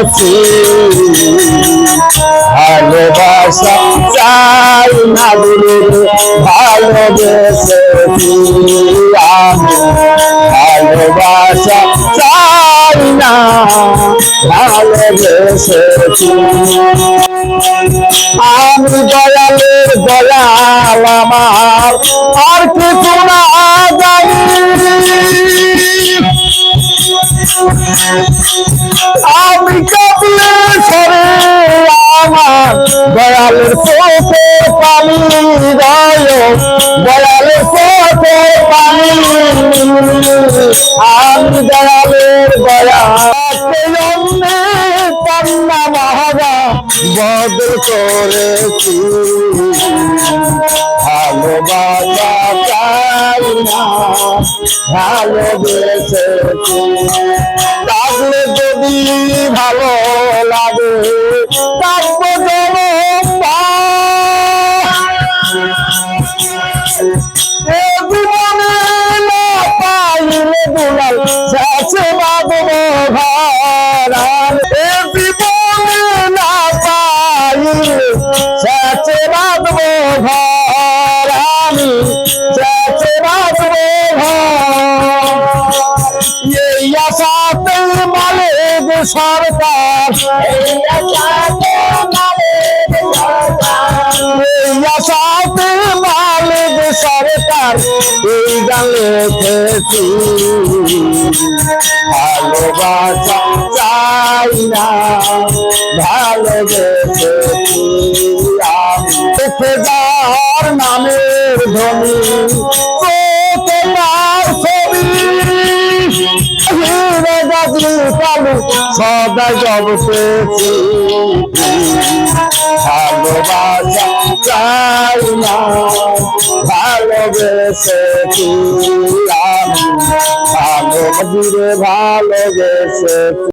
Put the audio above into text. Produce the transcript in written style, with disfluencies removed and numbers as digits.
আছি ভালোবাসা চাই না দিলে ভালোবেসেছি আমি ভালোবাসা চাই না ভালোবেসেছি আমি দয়ালের দয়াল আমার আর কিছু না জানি আমি কাবলে সরে আমার দয়ালের চোখে পানি দয়ালের চোখে পানি আমি দয়ালের পান্না মহারা বদল করেছি ভালোবাসা চাই না ভালোবেসেছি লাগলে যদি ভালো লাগে থাকবো জীবনে না পাইলে দুলাল শেষে বাঁধবো ঘর জীবনে না পাইলে শেষে বাঁধবো ঘর আমি শেষে বাঁধবো ঘর এই আশাতে মালিক সরকার এই আশাতে মালিক সরকার এই গান লিখেছি ভালোবাসা চাই না ভালোবেসেছি আমি যার নামের ধ্বনি কালু সদাই জবতেছি ভালোবাসা চাই না ভালোবেসেছি আমি ভালোবেসেছি